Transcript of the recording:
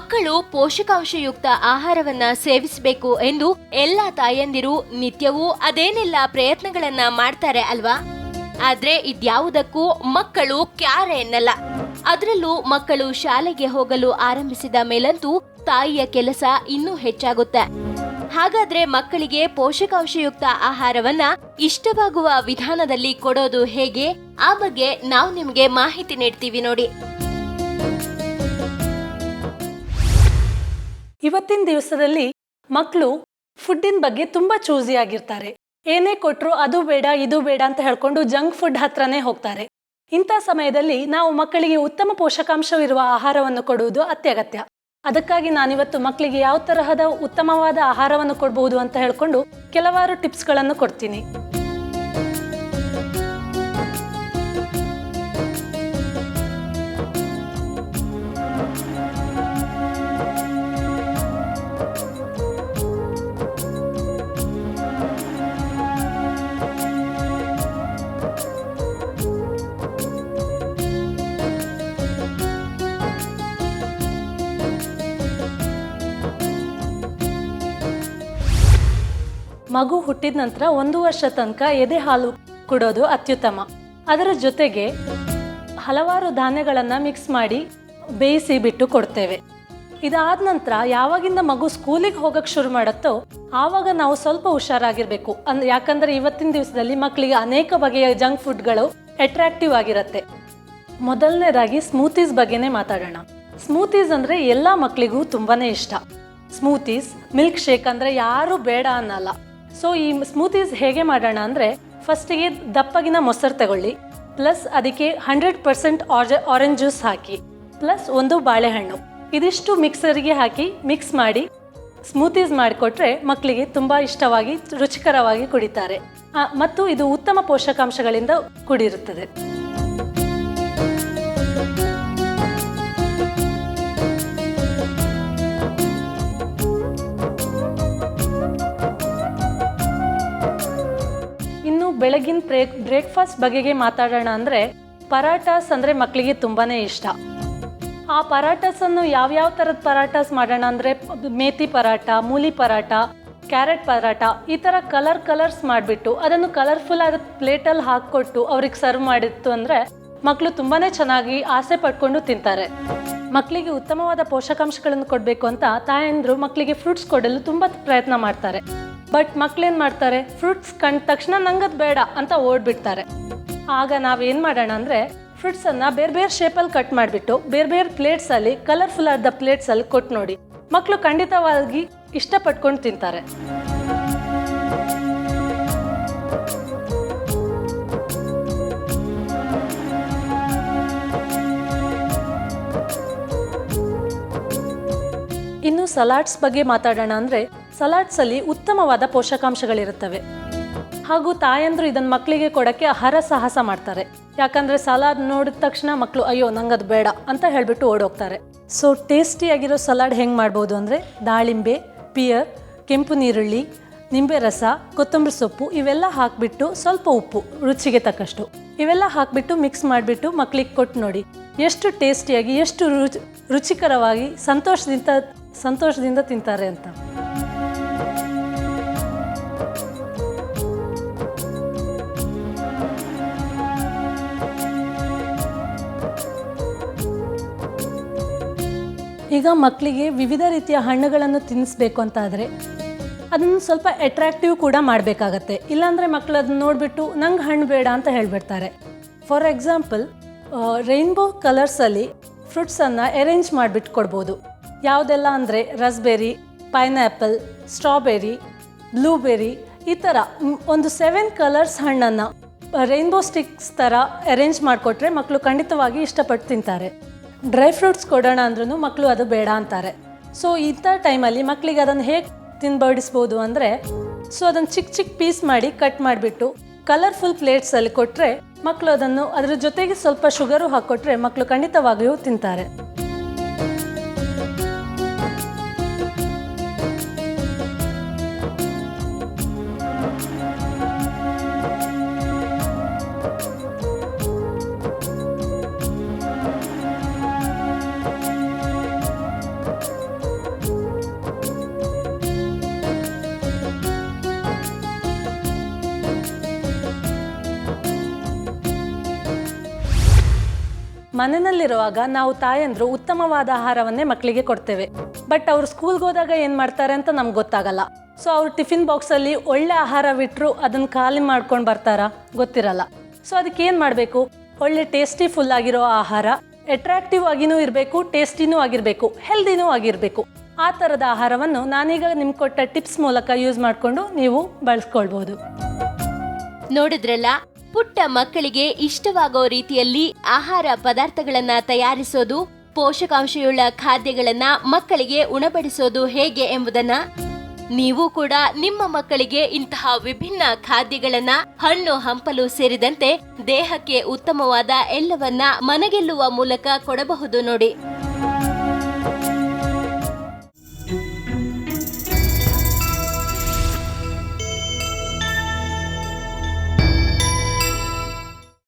ಮಕ್ಕಳು ಪೋಷಕಾಂಶಯುಕ್ತ ಆಹಾರವನ್ನ ಸೇವಿಸಬೇಕು ಎಂದು ಎಲ್ಲಾ ತಾಯಂದಿರು ನಿತ್ಯವೂ ಅದೇನೆಲ್ಲ ಪ್ರಯತ್ನಗಳನ್ನ ಮಾಡ್ತಾರೆ ಅಲ್ವಾ? ಆದ್ರೆ ಇದ್ಯಾವುದಕ್ಕೂ ಮಕ್ಕಳು ಕ್ಯಾರೆ ಎನ್ನಲ್ಲ. ಅದರಲ್ಲೂ ಮಕ್ಕಳು ಶಾಲೆಗೆ ಹೋಗಲು ಆರಂಭಿಸಿದ ಮೇಲಂತೂ ತಾಯಿಯ ಕೆಲಸ ಇನ್ನೂ ಹೆಚ್ಚಾಗುತ್ತೆ. ಹಾಗಾದ್ರೆ ಮಕ್ಕಳಿಗೆ ಪೋಷಕಾಂಶಯುಕ್ತ ಆಹಾರವನ್ನ ಇಷ್ಟವಾಗುವ ವಿಧಾನದಲ್ಲಿ ಕೊಡೋದು ಹೇಗೆ? ಆ ಬಗ್ಗೆ ನಾವು ನಿಮ್ಗೆ ಮಾಹಿತಿ ನೀಡ್ತೀವಿ ನೋಡಿ. ಇವತ್ತಿನ ದಿವಸದಲ್ಲಿ ಮಕ್ಕಳು ಫುಡ್ಡಿನ ಬಗ್ಗೆ ತುಂಬಾ ಚೂಸಿ ಆಗಿರ್ತಾರೆ. ಏನೇ ಕೊಟ್ಟರು ಅದು ಬೇಡ ಇದು ಬೇಡ ಅಂತ ಹೇಳ್ಕೊಂಡು ಜಂಕ್ ಫುಡ್ ಹತ್ರನೇ ಹೋಗ್ತಾರೆ. ಇಂಥ ಸಮಯದಲ್ಲಿ ನಾವು ಮಕ್ಕಳಿಗೆ ಉತ್ತಮ ಪೋಷಕಾಂಶವಿರುವ ಆಹಾರವನ್ನು ಕೊಡುವುದು ಅತ್ಯಗತ್ಯ. ಅದಕ್ಕಾಗಿ ನಾನಿವತ್ತು ಮಕ್ಕಳಿಗೆ ಯಾವ ತರಹದ ಉತ್ತಮವಾದ ಆಹಾರವನ್ನು ಕೊಡಬಹುದು ಅಂತ ಹೇಳ್ಕೊಂಡು ಕೆಲವಾರು ಟಿಪ್ಸ್ಗಳನ್ನು ಕೊಡ್ತೀನಿ. ಮಗು ಹುಟ್ಟಿದ ನಂತರ 1 ವರ್ಷ ತನಕ ಎದೆ ಹಾಲು ಕೊಡೋದು ಅತ್ಯುತ್ತಮ. ಅದರ ಜೊತೆಗೆ ಹಲವಾರು ಧಾನ್ಯಗಳನ್ನು ಮಿಕ್ಸ್ ಮಾಡಿ ಬೇಯಿಸಿ ಬಿಟ್ಟು ಕೊಡ್ತೇವೆ. ಇದಾದ ನಂತರ ಯಾವಾಗಿಂದ ಮಗು ಸ್ಕೂಲಿಗೆ ಹೋಗಕ್ಕೆ ಶುರು ಮಾಡುತ್ತೋ ಆವಾಗ ನಾವು ಸ್ವಲ್ಪ ಹುಷಾರಾಗಿರಬೇಕು. ಯಾಕಂದರೆ ಇವತ್ತಿನ ದಿವಸದಲ್ಲಿ ಮಕ್ಕಳಿಗೆ ಅನೇಕ ಬಗೆಯ ಜಂಕ್ ಫುಡ್ಗಳು ಅಟ್ರಾಕ್ಟಿವ್ ಆಗಿರುತ್ತೆ. ಮೊದಲನೇದಾಗಿ ಸ್ಮೂತೀಸ್ ಬಗ್ಗೆನೇ ಮಾತಾಡೋಣ. ಸ್ಮೂತೀಸ್ ಅಂದರೆ ಎಲ್ಲ ಮಕ್ಕಳಿಗೂ ತುಂಬಾ ಇಷ್ಟ. ಸ್ಮೂತೀಸ್, ಮಿಲ್ಕ್ ಶೇಕ್ ಅಂದರೆ ಯಾರೂ ಬೇಡ ಅನ್ನಲ್ಲ. ಸೊ ಈ ಸ್ಮೂತೀಸ್ ಹೇಗೆ ಮಾಡೋಣ ಅಂದರೆ, ಫಸ್ಟಿಗೆ ದಪ್ಪಗಿನ ಮೊಸರು ತಗೊಳ್ಳಿ, ಪ್ಲಸ್ ಅದಕ್ಕೆ 100% ಆರೆಂಜ್ ಜ್ಯೂಸ್ ಹಾಕಿ, ಪ್ಲಸ್ 1 ಬಾಳೆಹಣ್ಣು, ಇದಿಷ್ಟು ಮಿಕ್ಸರಿಗೆ ಹಾಕಿ ಮಿಕ್ಸ್ ಮಾಡಿ ಸ್ಮೂತೀಸ್ ಮಾಡಿಕೊಟ್ರೆ ಮಕ್ಕಳಿಗೆ ತುಂಬ ಇಷ್ಟವಾಗಿ ರುಚಿಕರವಾಗಿ ಕುಡಿತಾರೆ. ಮತ್ತು ಇದು ಉತ್ತಮ ಪೋಷಕಾಂಶಗಳಿಂದ ಕೂಡಿರುತ್ತದೆ. ಬೆಳಗಿನ ಬ್ರೇಕ್ಫಾಸ್ಟ್ ಬಗೆಗೆ ಮಾತಾಡೋಣ ಅಂದರೆ, ಪರಾಟಾಸ್ ಅಂದರೆ ಮಕ್ಕಳಿಗೆ ತುಂಬಾ ಇಷ್ಟ. ಆ ಪರಾಟಾಸನ್ನು ಯಾವ್ಯಾವ ಥರದ ಪರಾಟಾಸ್ ಮಾಡೋಣ ಅಂದರೆ, ಮೇಥಿ ಪರಾಟ, ಮೂಲಿ ಪರಾಟ, ಕ್ಯಾರೆಟ್ ಪರಾಟ, ಈ ಥರ ಕಲರ್ಸ್ ಮಾಡಿಬಿಟ್ಟು ಅದನ್ನು ಕಲರ್ಫುಲ್ ಆದ ಪ್ಲೇಟಲ್ಲಿ ಹಾಕ್ಕೊಟ್ಟು ಅವ್ರಿಗೆ ಸರ್ವ್ ಮಾಡಿತ್ತು ಅಂದರೆ ಮಕ್ಕಳು ತುಂಬಾ ಚೆನ್ನಾಗಿ ಆಸೆ ಪಡ್ಕೊಂಡು ತಿಂತಾರೆ. ಮಕ್ಕಳಿಗೆ ಉತ್ತಮವಾದ ಪೋಷಕಾಂಶಗಳನ್ನು ಕೊಡಬೇಕು ಅಂತ ತಾಯಂದಿರು ಮಕ್ಕಳಿಗೆ ಫ್ರೂಟ್ಸ್ ಕೊಡಲು ತುಂಬ ಪ್ರಯತ್ನ ಮಾಡ್ತಾರೆ. ಬಟ್ ಮಕ್ಳೇನು ಮಾಡ್ತಾರೆ, ಫ್ರೂಟ್ಸ್ ಕಂಡ ತಕ್ಷಣ ನಂಗದು ಬೇಡ ಅಂತ ಓಡ್ಬಿಡ್ತಾರೆ. ಆಗ ನಾವೇನು ಮಾಡೋಣ ಅಂದರೆ, ಫ್ರೂಟ್ಸನ್ನು ಬೇರೆ ಬೇರೆ ಶೇಪಲ್ಲಿ ಕಟ್ ಮಾಡಿಬಿಟ್ಟು ಬೇರೆ ಬೇರೆ ಪ್ಲೇಟ್ಸಲ್ಲಿ, ಕಲರ್ಫುಲ್ ಆದ ಪ್ಲೇಟ್ಸಲ್ಲಿ ಕೊಟ್ಟು ನೋಡಿ, ಮಕ್ಕಳು ಖಂಡಿತವಾಗಿ ಇಷ್ಟಪಟ್ಕೊಂಡು ತಿಂತಾರೆ. ಇನ್ನು ಸಲಾಡ್ಸ್ ಬಗ್ಗೆ ಮಾತಾಡೋಣ ಅಂದರೆ, ಸಲಾಡ್ಸಲ್ಲಿ ಉತ್ತಮವಾದ ಪೋಷಕಾಂಶಗಳಿರುತ್ತವೆ. ಹಾಗೂ ತಾಯಂದ್ರು ಇದನ್ನು ಮಕ್ಕಳಿಗೆ ಕೊಡೋಕ್ಕೆ ಹರಸಾಹಸ ಮಾಡ್ತಾರೆ. ಯಾಕಂದರೆ ಸಲಾಡ್ ನೋಡಿದ ತಕ್ಷಣ ಮಕ್ಕಳು ಅಯ್ಯೋ ನಂಗದು ಬೇಡ ಅಂತ ಹೇಳಿಬಿಟ್ಟು ಓಡೋಗ್ತಾರೆ. ಸೊ ಟೇಸ್ಟಿಯಾಗಿರೋ ಸಲಾಡ್ ಹೆಂಗೆ ಮಾಡ್ಬೋದು ಅಂದರೆ, ದಾಳಿಂಬೆ, ಪಿಯರ್, ಕೆಂಪು ನೀರುಳ್ಳಿ, ನಿಂಬೆ ರಸ, ಕೊತ್ತಂಬರಿ ಸೊಪ್ಪು ಇವೆಲ್ಲ ಹಾಕಿಬಿಟ್ಟು ಸ್ವಲ್ಪ ಉಪ್ಪು ರುಚಿಗೆ ತಕ್ಕಷ್ಟು ಇವೆಲ್ಲ ಹಾಕಿಬಿಟ್ಟು ಮಿಕ್ಸ್ ಮಾಡಿಬಿಟ್ಟು ಮಕ್ಕಳಿಗೆ ಕೊಟ್ಟು ನೋಡಿ, ಎಷ್ಟು ಟೇಸ್ಟಿಯಾಗಿ, ಎಷ್ಟು ರುಚಿಕರವಾಗಿ ಸಂತೋಷದಿಂದ ತಿಂತಾರೆ ಅಂತ. ಈಗ ಮಕ್ಕಳಿಗೆ ವಿವಿಧ ರೀತಿಯ ಹಣ್ಣುಗಳನ್ನು ತಿನ್ನಿಸ್ಬೇಕು ಅಂತ ಆದರೆ ಅದನ್ನು ಸ್ವಲ್ಪ ಅಟ್ರಾಕ್ಟಿವ್ ಕೂಡ ಮಾಡಬೇಕಾಗತ್ತೆ. ಇಲ್ಲಾಂದರೆ ಮಕ್ಕಳು ಅದನ್ನ ನೋಡಿಬಿಟ್ಟು ನಂಗೆ ಹಣ್ಣು ಬೇಡ ಅಂತ ಹೇಳಿಬಿಡ್ತಾರೆ. ಫಾರ್ ಎಕ್ಸಾಂಪಲ್, ರೈನ್ಬೋ ಕಲರ್ಸಲ್ಲಿ ಫ್ರೂಟ್ಸನ್ನು ಅರೇಂಜ್ ಮಾಡಿಬಿಟ್ಟು ಕೊಡ್ಬೋದು. ಯಾವುದೆಲ್ಲ ಅಂದರೆ ರಸ್ಬೆರಿ, ಪೈನಾಪಲ್, ಸ್ಟ್ರಾಬೆರಿ, ಬ್ಲೂಬೆರಿ, ಈ ಥರ ಒಂದು 7 ಕಲರ್ಸ್ ಹಣ್ಣನ್ನು ರೈನ್ಬೋ ಸ್ಟಿಕ್ಸ್ ಥರ ಅರೇಂಜ್ ಮಾಡಿಕೊಟ್ರೆ ಮಕ್ಕಳು ಖಂಡಿತವಾಗಿ ಇಷ್ಟಪಟ್ಟು ತಿಂತಾರೆ. ಡ್ರೈ ಫ್ರೂಟ್ಸ್ ಕೊಡೋಣ ಅಂದ್ರೂ ಮಕ್ಕಳು ಅದು ಬೇಡ ಅಂತಾರೆ. ಸೊ ಇಂಥ ಟೈಮಲ್ಲಿ ಮಕ್ಕಳಿಗೆ ಅದನ್ನು ಹೇಗೆ ತಿನ್ಬಡಿಸ್ಬೋದು ಅಂದರೆ, ಸೊ ಅದನ್ನು ಚಿಕ್ಕ ಪೀಸ್ ಮಾಡಿ ಕಟ್ ಮಾಡಿಬಿಟ್ಟು ಕಲರ್ಫುಲ್ ಪ್ಲೇಟ್ಸಲ್ಲಿ ಕೊಟ್ಟರೆ ಮಕ್ಕಳು ಅದನ್ನು ಅದರ ಜೊತೆಗೆ ಸ್ವಲ್ಪ ಶುಗರು ಹಾಕ್ಕೊಟ್ರೆ ಮಕ್ಕಳು ಖಂಡಿತವಾಗಿಯೂ ತಿಂತಾರೆ. ಮನೆಯಲ್ಲಿರುವಾಗ ನಾವು ತಾಯಂದ್ರು ಉತ್ತಮವಾದ ಆಹಾರವನ್ನೇ ಮಕ್ಕಳಿಗೆ ಕೊಡ್ತೇವೆ. ಬಟ್ ಅವ್ರು ಸ್ಕೂಲ್ಗೆ ಹೋದಾಗ ಏನು ಮಾಡ್ತಾರೆ ಅಂತ ನಮ್ಗೆ ಗೊತ್ತಾಗಲ್ಲ. ಸೊ ಅವ್ರು ಟಿಫಿನ್ ಬಾಕ್ಸಲ್ಲಿ ಒಳ್ಳೆ ಆಹಾರ ಬಿಟ್ಟರು ಅದನ್ನು ಖಾಲಿ ಮಾಡ್ಕೊಂಡು ಬರ್ತಾರಾ ಗೊತ್ತಿರಲ್ಲ. ಸೊ ಅದಕ್ಕೆ ಏನು ಮಾಡಬೇಕು, ಒಳ್ಳೆ ಟೇಸ್ಟಿ ಫುಲ್ ಆಗಿರೋ ಆಹಾರ, ಅಟ್ರಾಕ್ಟಿವ್ ಆಗಿನೂ ಇರಬೇಕು, ಟೇಸ್ಟಿನೂ ಆಗಿರಬೇಕು, ಹೆಲ್ದಿನೂ ಆಗಿರಬೇಕು. ಆ ಥರದ ಆಹಾರವನ್ನು ನಾನೀಗ ನಿಮ್ಗೆ ಕೊಟ್ಟ ಟಿಪ್ಸ್ ಮೂಲಕ ಯೂಸ್ ಮಾಡಿಕೊಂಡು ನೀವು ಬಳಸ್ಕೊಳ್ಬೋದು. ನೋಡಿದ್ರಲ್ಲ, ಪುಟ್ಟ ಮಕ್ಕಳಿಗೆ ಇಷ್ಟವಾಗೋ ರೀತಿಯಲ್ಲಿ ಆಹಾರ ಪದಾರ್ಥಗಳನ್ನ ತಯಾರಿಸೋದು, ಪೋಷಕಾಂಶಯುಳ್ಳ ಖಾದ್ಯಗಳನ್ನ ಮಕ್ಕಳಿಗೆ ಉಣಬಡಿಸೋದು ಹೇಗೆ ಎಂಬುದನ್ನ ನೀವು ಕೂಡ ನಿಮ್ಮ ಮಕ್ಕಳಿಗೆ ಇಂತಹ ವಿಭಿನ್ನ ಖಾದ್ಯಗಳನ್ನ, ಹಣ್ಣು ಹಂಪಲು ಸೇರಿದಂತೆ ದೇಹಕ್ಕೆ ಉತ್ತಮವಾದ ಎಲ್ಲವನ್ನ ಮನಗೆಲ್ಲುವ ಮೂಲಕ ಕೊಡಬಹುದು ನೋಡಿ.